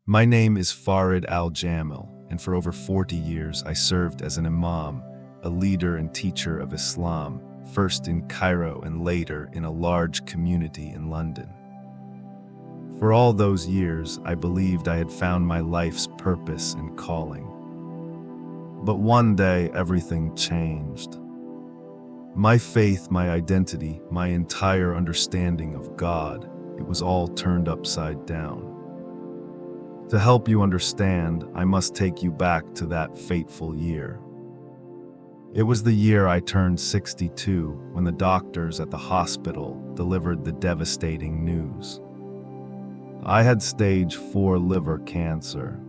My name is Farid Al-Jamil, and for over 40 years I served as an imam, a leader and teacher of Islam, first in Cairo and later in a large community in London. For all those years, I believed I had found my life's purpose and calling. But one day, everything changed. My faith, my identity, my entire understanding of God, it was all turned upside down. To help you understand, I must take you back to that fateful year. It was the year I turned 62 when the doctors at the hospital delivered the devastating news. I had stage 4 liver cancer.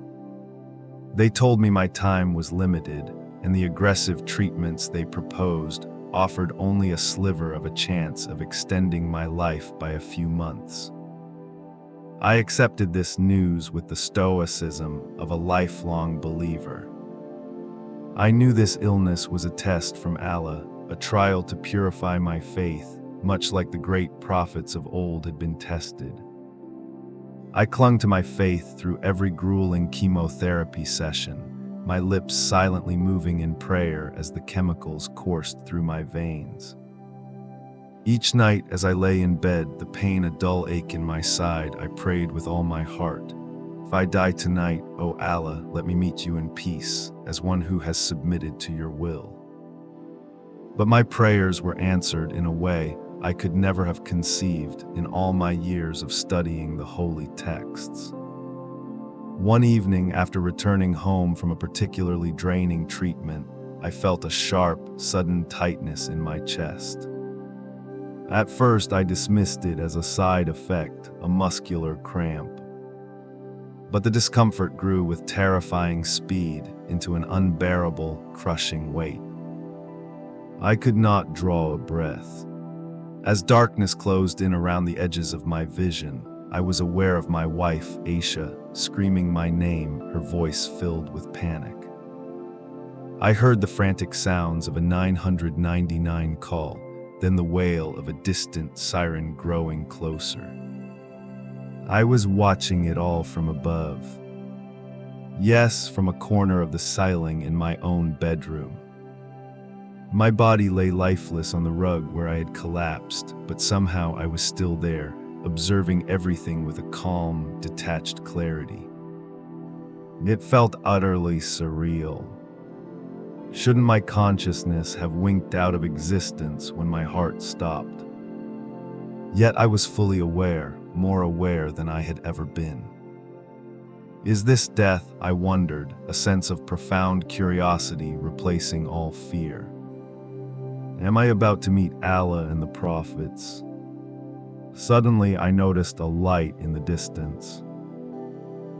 They told me my time was limited, and the aggressive treatments they proposed offered only a sliver of a chance of extending my life by a few months. I accepted this news with the stoicism of a lifelong believer. I knew this illness was a test from Allah, a trial to purify my faith, much like the great prophets of old had been tested. I clung to my faith through every grueling chemotherapy session, my lips silently moving in prayer as the chemicals coursed through my veins. Each night as I lay in bed, the pain a dull ache in my side, I prayed with all my heart. If I die tonight, O Allah, let me meet you in peace, as one who has submitted to your will. But my prayers were answered in a way I could never have conceived in all my years of studying the holy texts. One evening, after returning home from a particularly draining treatment, I felt a sharp, sudden tightness in my chest. At first, I dismissed it as a side effect, a muscular cramp. But the discomfort grew with terrifying speed into an unbearable, crushing weight. I could not draw a breath. As darkness closed in around the edges of my vision, I was aware of my wife, Aisha, screaming my name, her voice filled with panic. I heard the frantic sounds of a 999 call, then the wail of a distant siren growing closer. I was watching it all from above. Yes, from a corner of the ceiling in my own bedroom. My body lay lifeless on the rug where I had collapsed, but somehow I was still there, observing everything with a calm, detached clarity. It felt utterly surreal. Shouldn't my consciousness have winked out of existence when my heart stopped? Yet I was fully aware, more aware than I had ever been. Is this death, I wondered, a sense of profound curiosity replacing all fear? Am I about to meet Allah and the prophets? Suddenly, I noticed a light in the distance.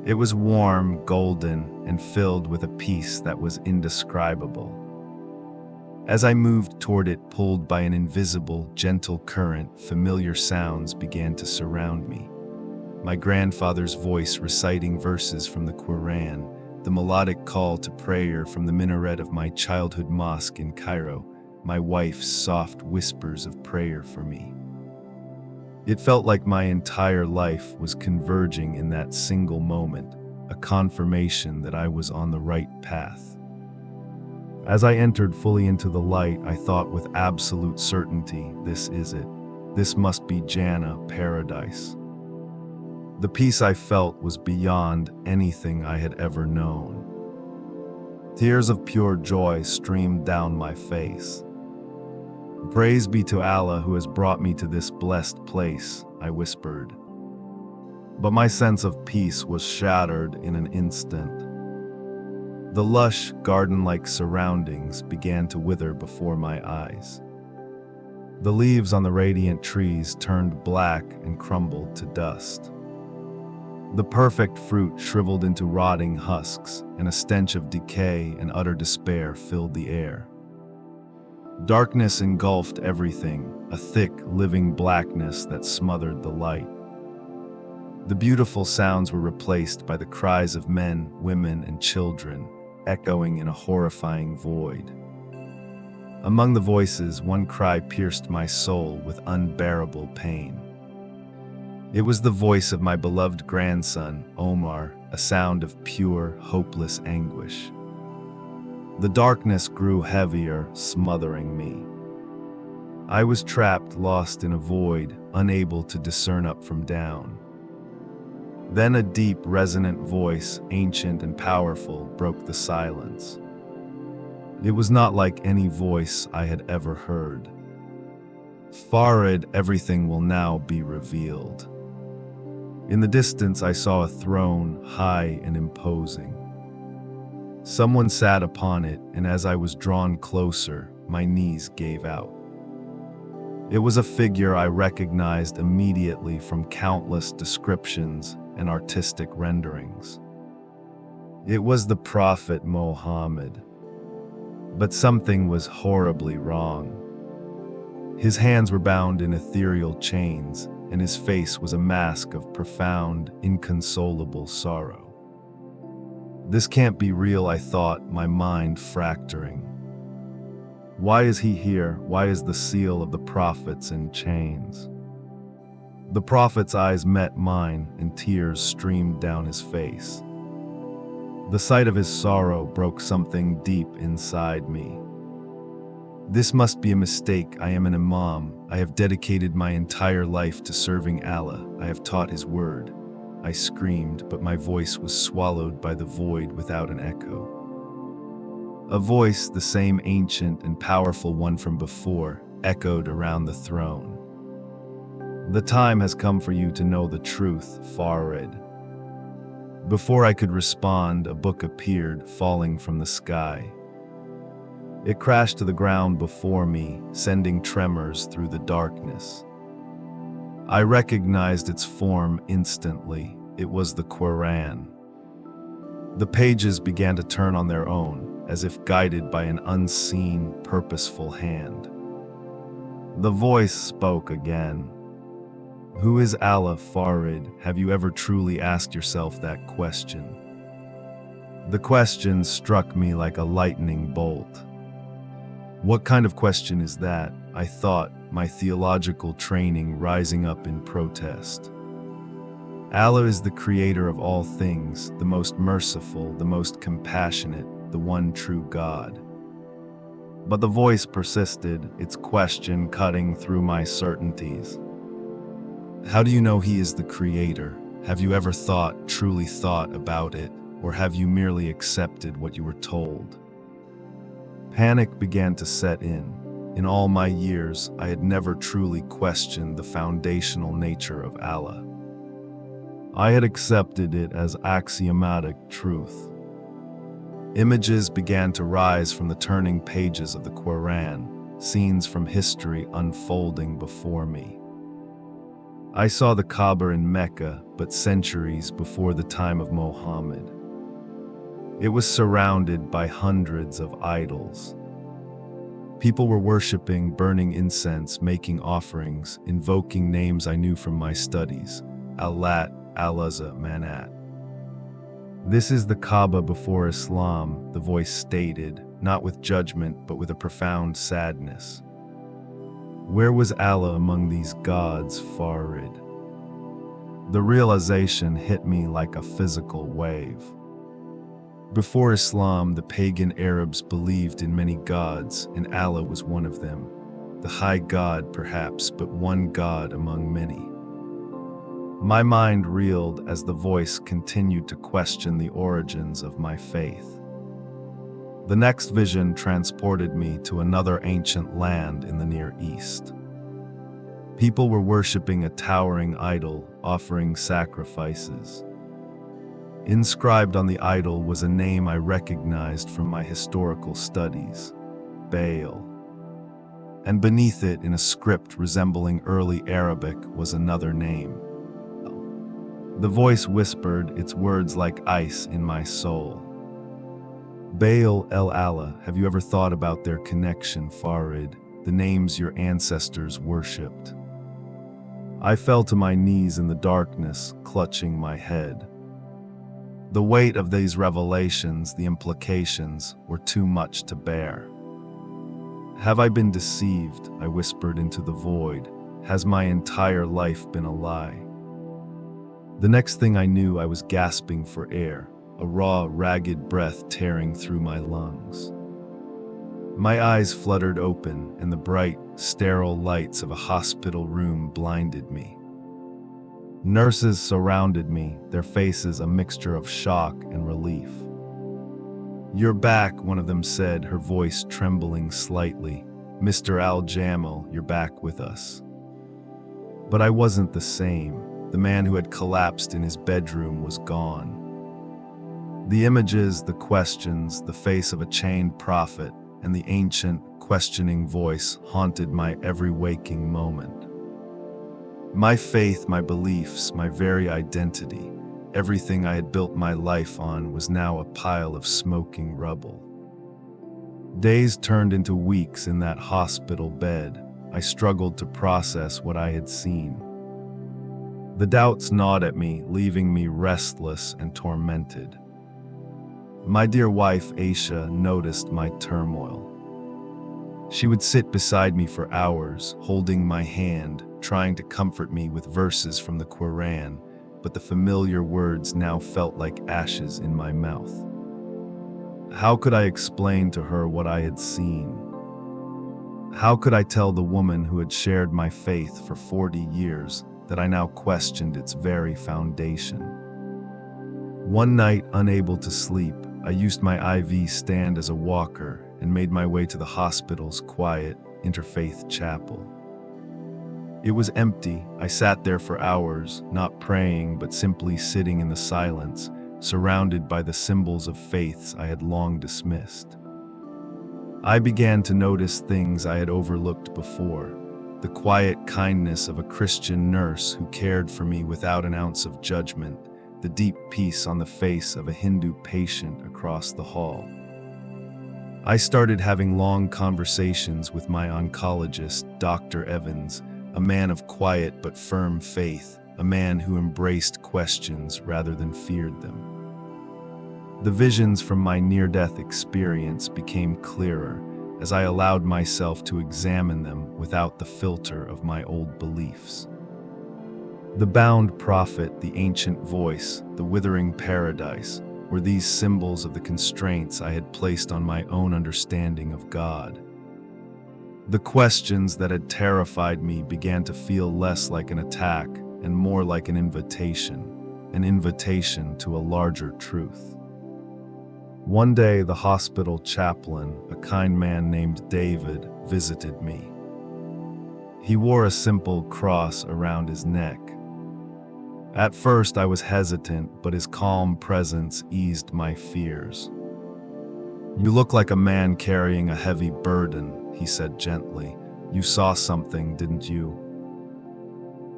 It was warm, golden, and filled with a peace that was indescribable. As I moved toward it, pulled by an invisible, gentle current, familiar sounds began to surround me. My grandfather's voice reciting verses from the Quran, the melodic call to prayer from the minaret of my childhood mosque in Cairo, my wife's soft whispers of prayer for me. It felt like my entire life was converging in that single moment, a confirmation that I was on the right path. As I entered fully into the light, I thought with absolute certainty, this is it. This must be Jannah, paradise. The peace I felt was beyond anything I had ever known. Tears of pure joy streamed down my face. Praise be to Allah who has brought me to this blessed place, I whispered. But my sense of peace was shattered in an instant. The lush, garden-like surroundings began to wither before my eyes. The leaves on the radiant trees turned black and crumbled to dust. The perfect fruit shriveled into rotting husks, and a stench of decay and utter despair filled the air. Darkness engulfed everything, a thick, living blackness that smothered the light. The beautiful sounds were replaced by the cries of men, women, and children, echoing in a horrifying void. Among the voices, one cry pierced my soul with unbearable pain. It was the voice of my beloved grandson, Omar, a sound of pure, hopeless anguish. The darkness grew heavier, smothering me. I was trapped, lost in a void, unable to discern up from down. Then a deep, resonant voice, ancient and powerful, broke the silence. It was not like any voice I had ever heard. "Farid, everything will now be revealed." In the distance, I saw a throne, high and imposing. Someone sat upon it, and as I was drawn closer, my knees gave out. It was a figure I recognized immediately from countless descriptions and artistic renderings. It was the Prophet Muhammad. But something was horribly wrong. His hands were bound in ethereal chains, and his face was a mask of profound, inconsolable sorrow. This can't be real, I thought, my mind fracturing. Why is he here? Why is the seal of the prophets in chains? The prophet's eyes met mine, and tears streamed down his face. The sight of his sorrow broke something deep inside me. This must be a mistake. I am an imam. I have dedicated my entire life to serving Allah. I have taught his word. I screamed, but my voice was swallowed by the void without an echo. A voice, the same ancient and powerful one from before, echoed around the throne. "The time has come for you to know the truth, Farid." Before I could respond, a book appeared, falling from the sky. It crashed to the ground before me, sending tremors through the darkness. I recognized its form instantly. It was the Quran. The pages began to turn on their own, as if guided by an unseen, purposeful hand. The voice spoke again. "Who is Allah, Farid? Have you ever truly asked yourself that question?" The question struck me like a lightning bolt. What kind of question is that? I thought, my theological training rising up in protest. Allah is the creator of all things, the most merciful, the most compassionate, the one true God. But the voice persisted, its question cutting through my certainties. "How do you know he is the creator? Have you ever truly thought about it, or have you merely accepted what you were told?" Panic began to set in. In all my years, I had never truly questioned the foundational nature of Allah. I had accepted it as axiomatic truth. Images began to rise from the turning pages of the Quran, scenes from history unfolding before me. I saw the Kaaba in Mecca, but centuries before the time of Muhammad. It was surrounded by hundreds of idols. People were worshipping, burning incense, making offerings, invoking names I knew from my studies: Allat, Al-Uzza, Manat. "This is the Kaaba before Islam," the voice stated, not with judgment but with a profound sadness. Where was Allah among these gods, Farid? The realization hit me like a physical wave. Before Islam, the pagan Arabs believed in many gods, and Allah was one of them. The high God, perhaps, but one God among many. My mind reeled as the voice continued to question the origins of my faith. The next vision transported me to another ancient land in the Near East. People were worshipping a towering idol, offering sacrifices. Inscribed on the idol was a name I recognized from my historical studies: Baal. And beneath it, in a script resembling early Arabic, was another name. The voice whispered, its words like ice in my soul. Baal el-Allah, have you ever thought about their connection, Farid, the names your ancestors worshipped? I fell to my knees in the darkness, clutching my head. The weight of these revelations, the implications, were too much to bear. "Have I been deceived?" I whispered into the void. "Has my entire life been a lie?" The next thing I knew, I was gasping for air, a raw, ragged breath tearing through my lungs. My eyes fluttered open, and the bright, sterile lights of a hospital room blinded me. Nurses surrounded me, their faces a mixture of shock and relief. "You're back," one of them said, her voice trembling slightly. "Mr. Al-Jamil, you're back with us." But I wasn't the same. The man who had collapsed in his bedroom was gone. The images, the questions, the face of a chained prophet, and the ancient, questioning voice haunted my every waking moment. My faith, my beliefs, my very identity, everything I had built my life on was now a pile of smoking rubble. Days turned into weeks in that hospital bed. I struggled to process what I had seen. The doubts gnawed at me, leaving me restless and tormented. My dear wife, Aisha, noticed my turmoil. She would sit beside me for hours, holding my hand, trying to comfort me with verses from the Quran, but the familiar words now felt like ashes in my mouth. How could I explain to her what I had seen? How could I tell the woman who had shared my faith for 40 years that I now questioned its very foundation? One night, unable to sleep, I used my IV stand as a walker and made my way to the hospital's quiet, interfaith chapel. It was empty. I sat there for hours, not praying but simply sitting in the silence, surrounded by the symbols of faiths I had long dismissed. I began to notice things I had overlooked before. The quiet kindness of a Christian nurse who cared for me without an ounce of judgment, the deep peace on the face of a Hindu patient across the hall. I started having long conversations with my oncologist, Dr. Evans, a man of quiet but firm faith, a man who embraced questions rather than feared them. The visions from my near-death experience became clearer as I allowed myself to examine them without the filter of my old beliefs. The bound prophet, the ancient voice, the withering paradise, were these symbols of the constraints I had placed on my own understanding of God. The questions that had terrified me began to feel less like an attack and more like an invitation to a larger truth. One day, the hospital chaplain, a kind man named David, visited me. He wore a simple cross around his neck. At first, I was hesitant, but his calm presence eased my fears. "You look like a man carrying a heavy burden," he said gently. "You saw something, didn't you?"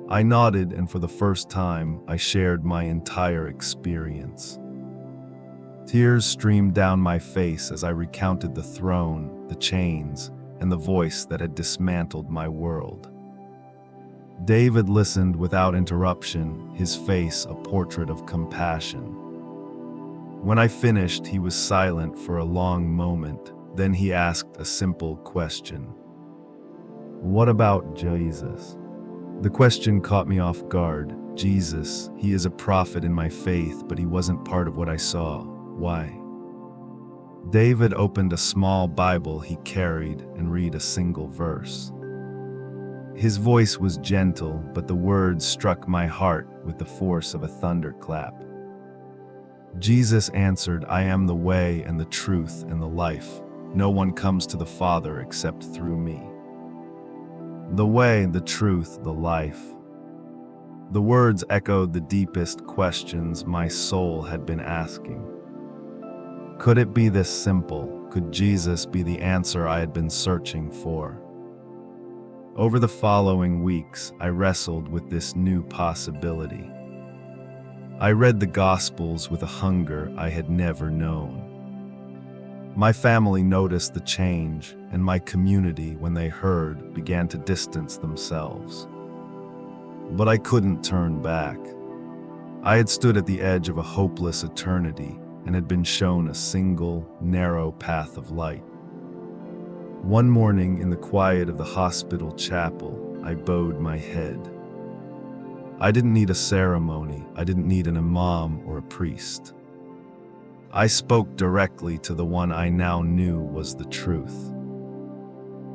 I nodded, and for the first time, I shared my entire experience. Tears streamed down my face as I recounted the throne, the chains, and the voice that had dismantled my world. David listened without interruption, his face a portrait of compassion. When I finished, he was silent for a long moment. Then he asked a simple question. "What about Jesus?" The question caught me off guard. Jesus, he is a prophet in my faith, but he wasn't part of what I saw. Why? David opened a small Bible he carried and read a single verse. His voice was gentle, but the words struck my heart with the force of a thunderclap. Jesus answered, "I am the way and the truth and the life. No one comes to the Father except through me." The way, the truth, the life. The words echoed the deepest questions my soul had been asking. Could it be this simple? Could Jesus be the answer I had been searching for? Over the following weeks, I wrestled with this new possibility. I read the Gospels with a hunger I had never known. My family noticed the change, and my community, when they heard, began to distance themselves. But I couldn't turn back. I had stood at the edge of a hopeless eternity and had been shown a single, narrow path of light. One morning, in the quiet of the hospital chapel, I bowed my head. I didn't need a ceremony. I didn't need an imam or a priest. I spoke directly to the one I now knew was the truth.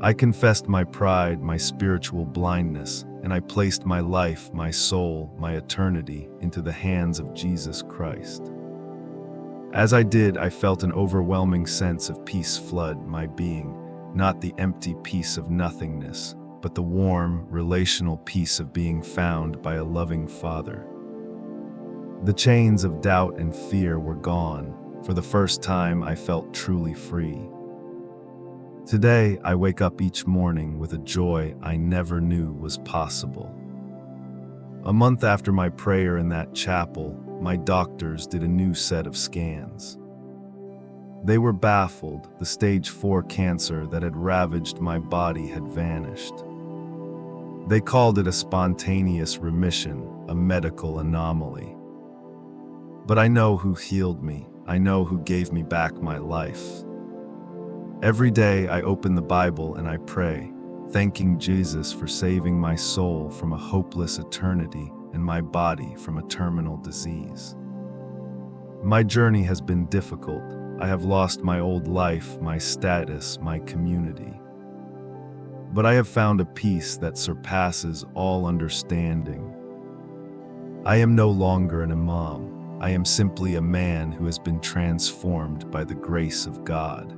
I confessed my pride, my spiritual blindness, and I placed my life, my soul, my eternity into the hands of Jesus Christ. As I did, I felt an overwhelming sense of peace flood my being, not the empty peace of nothingness, but the warm, relational peace of being found by a loving Father. The chains of doubt and fear were gone. For the first time, I felt truly free. Today, I wake up each morning with a joy I never knew was possible. A month after my prayer in that chapel, my doctors did a new set of scans. They were baffled. The stage 4 cancer that had ravaged my body had vanished. They called it a spontaneous remission, a medical anomaly. But I know who healed me. I know who gave me back my life. Every day I open the Bible and I pray, thanking Jesus for saving my soul from a hopeless eternity and my body from a terminal disease. My journey has been difficult. I have lost my old life, my status, my community. But I have found a peace that surpasses all understanding. I am no longer an imam. I am simply a man who has been transformed by the grace of God.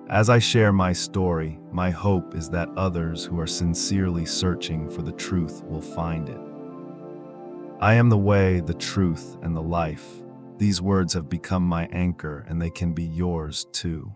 As I share my story, my hope is that others who are sincerely searching for the truth will find it. I am the way, the truth, and the life. These words have become my anchor, and they can be yours too.